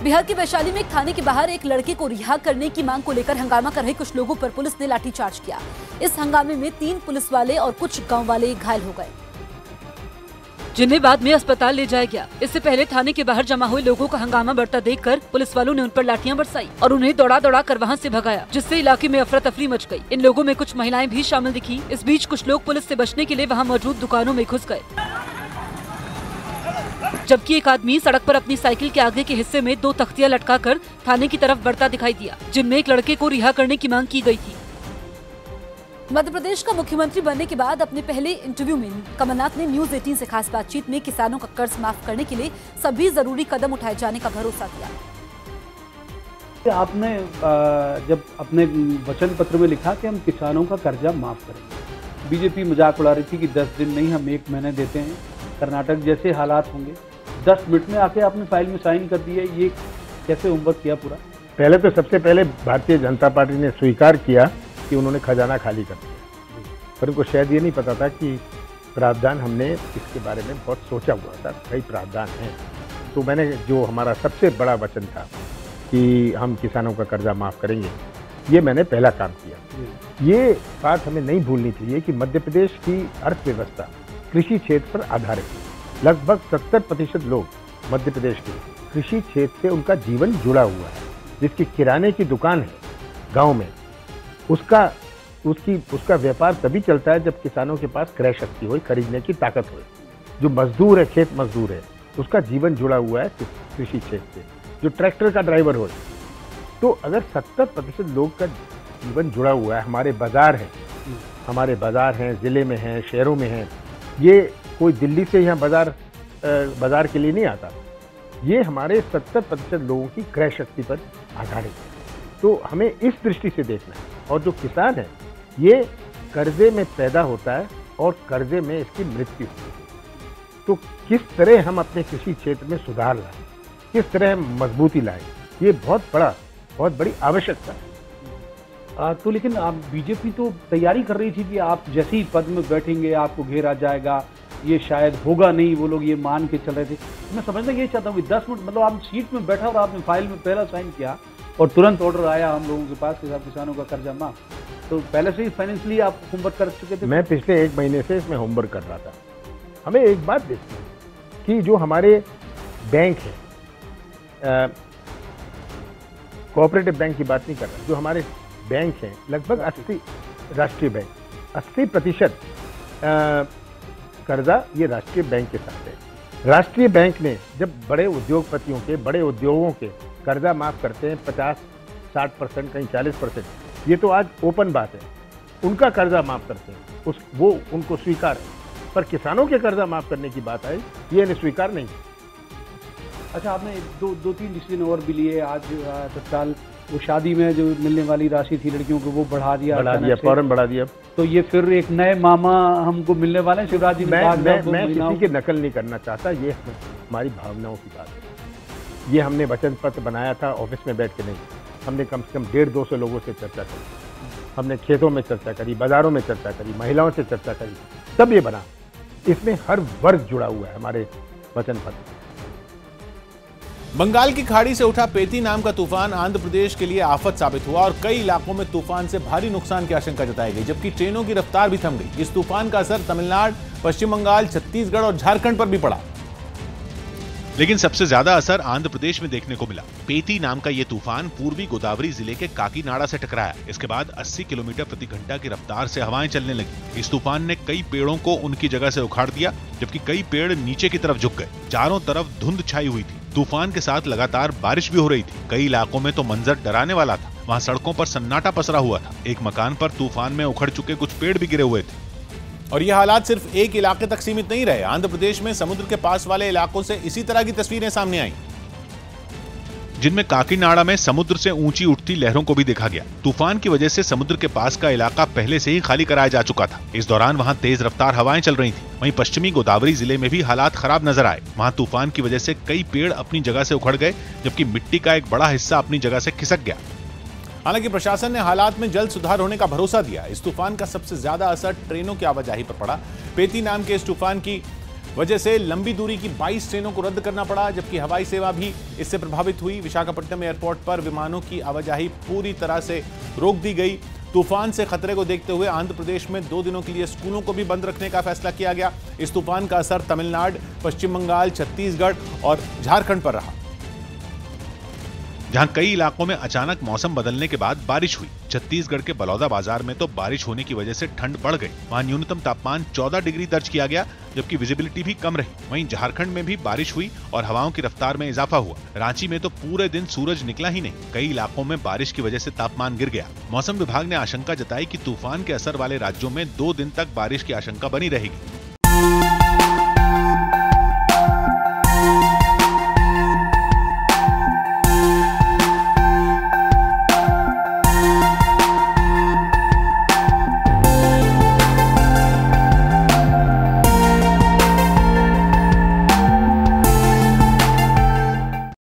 बिहार के वैशाली में एक थाने के बाहर एक लड़के को रिहा करने की मांग को लेकर हंगामा कर रहे कुछ लोगों पर पुलिस ने लाठीचार्ज किया। इस हंगामे में 3 पुलिस वाले और कुछ गांव वाले घायल हो गए, जिन्हें बाद में अस्पताल ले जाया गया। इससे पहले थाने के बाहर जमा हुए लोगों का हंगामा बढ़ता देखकर पुलिस वालों ने उन पर लाठियां बरसाई और उन्हें दौड़ा कर वहां से भगाया, जिससे इलाके में अफरा तफरी मच गई। इन लोगों में कुछ महिलाएं भी शामिल दिखी। इस बीच कुछ लोग पुलिस से बचने के लिए वहां मौजूद दुकानों में घुस गए, जबकि एक आदमी सड़क पर अपनी साइकिल के आगे के हिस्से में 2 तख्तियां लटकाकर थाने की तरफ बढ़ता दिखाई दिया, जिनमें एक लड़के को रिहा करने की मांग की गई थी। मध्य प्रदेश का मुख्यमंत्री बनने के बाद अपने पहले इंटरव्यू में कमलनाथ ने न्यूज 18 से खास बातचीत में किसानों का कर्ज माफ करने के लिए सभी जरूरी कदम उठाए जाने का भरोसा दिया। आपने जब अपने वचन पत्र में लिखा कि हम किसानों का कर्जा माफ करेंगे, बीजेपी मजाक उड़ा रही थी कि 10 दिन नहीं हम 1 महीने देते हैं, कर्नाटक जैसे हालात होंगे। 10 मिनट में आके आपने फाइल में साइन कर दिया। ये कैसे होमवर्क किया पूरा? पहले तो सबसे पहले भारतीय जनता पार्टी ने स्वीकार किया कि उन्होंने खजाना खाली कर दिया, पर उनको शायद ये नहीं पता था कि प्रावधान, हमने इसके बारे में बहुत सोचा हुआ था, कई प्रावधान हैं। तो मैंने जो हमारा सबसे बड़ा वचन था कि हम किसानों का कर्जा माफ करेंगे, ये मैंने पहला काम किया। ये बात हमें नहीं भूलनी चाहिए कि मध्य प्रदेश की अर्थव्यवस्था कृषि क्षेत्र पर आधारित है। लगभग 70% लोग मध्य प्रदेश के कृषि क्षेत्र से उनका जीवन जुड़ा हुआ है। जिसकी किराने की दुकान है गांव में, उसका व्यापार तभी चलता है जब किसानों के पास क्रय शक्ति हो, खरीदने की ताकत हो। जो मजदूर है, खेत मजदूर है, उसका जीवन जुड़ा हुआ है कृषि क्षेत्र से। जो ट्रैक्टर का ड्राइवर हो, तो अगर 70% लोग का जीवन जुड़ा हुआ है, हमारे बाजार हैं, जिले में हैं, शहरों में हैं। ये कोई दिल्ली से यहाँ बाजार के लिए नहीं आता, ये हमारे 70% लोगों की क्रय शक्ति पर आधारित है। तो हमें इस दृष्टि से देखना है। और जो किसान है, ये कर्जे में पैदा होता है और कर्जे में इसकी मृत्यु होती है। तो किस तरह हम अपने कृषि क्षेत्र में सुधार लाएं, किस तरह हम मजबूती लाएं, ये बहुत बड़ी आवश्यकता है। तो लेकिन आप बीजेपी तो तैयारी कर रही थी कि आप जैसे ही पद में बैठेंगे आपको घेरा जाएगा, ये शायद होगा नहीं, वो लोग ये मान के चल रहे थे। मैं समझना ये चाहता हूँ कि 10 मिनट मतलब आप सीट में बैठा और आपने फाइल में पहला साइन किया और तुरंत ऑर्डर आया हम लोगों के पास कि साहब किसानों का कर्जा माफ। तो पहले से ही फाइनेंशियली आप होमवर्क कर चुके थे? मैं पिछले 1 महीने से इसमें होमवर्क कर रहा था। हमें एक बात देखनी है कि जो हमारे बैंक है, कोऑपरेटिव बैंक की बात नहीं कर रहा, जो हमारे बैंक हैं लगभग 80, राष्ट्रीय बैंक 80% कर्जा ये राष्ट्रीय बैंक के साथ है। राष्ट्रीय बैंक ने जब बड़े उद्योगपतियों के, बड़े उद्योगों के कर्जा माफ करते हैं 50-60%, कहीं 40%, ये तो आज ओपन बात है, उनका कर्जा माफ करते हैं, वो उनको स्वीकार है। पर किसानों के कर्जा माफ करने की बात आई, ये इन्हें स्वीकार नहीं। अच्छा, आपने 2-3 डिसीजन और भी लिए आज तत्काल। वो शादी में जो मिलने वाली राशि थी लड़कियों को, वो बढ़ा दिया, फौरन बढ़ा दिया। तो ये फिर एक नए मामा हमको मिलने वाले हैं। शिवराज जी ने कहा मैं किसी की नकल नहीं करना चाहता, ये हमारी भावनाओं की बात है। ये हमने वचन पत्र बनाया था ऑफिस में बैठ के नहीं, हमने कम से कम 150-200 लोगों से चर्चा करी, हमने खेतों में चर्चा करी, बाजारों में चर्चा करी, महिलाओं से चर्चा करी, तब ये बना। इसमें हर वर्ग जुड़ा हुआ है हमारे वचन पत्र। बंगाल की खाड़ी से उठा पेती नाम का तूफान आंध्र प्रदेश के लिए आफत साबित हुआ और कई इलाकों में तूफान से भारी नुकसान की आशंका जताई गई, जबकि ट्रेनों की रफ्तार भी थम गई। इस तूफान का असर तमिलनाडु, पश्चिम बंगाल, छत्तीसगढ़ और झारखंड पर भी पड़ा। लेकिन सबसे ज्यादा असर आंध्र प्रदेश में देखने को मिला। पेती नाम का ये तूफान पूर्वी गोदावरी जिले के काकीनाडा से टकराया। इसके बाद 80 किलोमीटर प्रति घंटा की रफ्तार से हवाएं चलने लगी। इस तूफान ने कई पेड़ों को उनकी जगह से उखाड़ दिया, जबकि कई पेड़ नीचे की तरफ झुक गए। चारों तरफ धुंध छाई हुई थी। तूफान के साथ लगातार बारिश भी हो रही थी। कई इलाकों में तो मंजर डराने वाला था। वहाँ सड़कों पर सन्नाटा पसरा हुआ था। एक मकान पर तूफान में उखड़ चुके कुछ पेड़ भी गिरे हुए थे। और ये हालात सिर्फ एक इलाके तक सीमित नहीं रहे। आंध्र प्रदेश में समुद्र के पास वाले इलाकों से इसी तरह की तस्वीरें सामने आईं, जिनमें काकीनाडा में समुद्र से ऊंची उठती लहरों को भी देखा गया। तूफान की वजह से समुद्र के पास का इलाका पहले से ही खाली कराया जा चुका था। इस दौरान वहां तेज रफ्तार हवाएं चल रही थी। वहीं पश्चिमी गोदावरी जिले में भी हालात खराब नजर आए। वहां तूफान की वजह से कई पेड़ अपनी जगह से उखड़ गए, जबकि मिट्टी का एक बड़ा हिस्सा अपनी जगह से खिसक गया। हालांकि प्रशासन ने हालात में जल्द सुधार होने का भरोसा दिया। इस तूफान का सबसे ज्यादा असर ट्रेनों की आवाजाही पर पड़ा। पेती नाम के इस तूफान की वजह से लंबी दूरी की 22 ट्रेनों को रद्द करना पड़ा, जबकि हवाई सेवा भी इससे प्रभावित हुई। विशाखापट्टनम एयरपोर्ट पर विमानों की आवाजाही पूरी तरह से रोक दी गई। तूफान से खतरे को देखते हुए आंध्र प्रदेश में 2 दिनों के लिए स्कूलों को भी बंद रखने का फैसला किया गया। इस तूफान का असर तमिलनाडु, पश्चिम बंगाल, छत्तीसगढ़ और झारखंड पर रहा, जहां कई इलाकों में अचानक मौसम बदलने के बाद बारिश हुई। छत्तीसगढ़ के बलौदा बाजार में तो बारिश होने की वजह से ठंड बढ़ गई। वहां न्यूनतम तापमान 14 डिग्री दर्ज किया गया, जबकि विजिबिलिटी भी कम रही। वहीं झारखंड में भी बारिश हुई और हवाओं की रफ्तार में इजाफा हुआ। रांची में तो पूरे दिन सूरज निकला ही नहीं। कई इलाकों में बारिश की वजह से तापमान गिर गया। मौसम विभाग ने आशंका जताई कि तूफान के असर वाले राज्यों में 2 दिन तक बारिश की आशंका बनी रहेगी।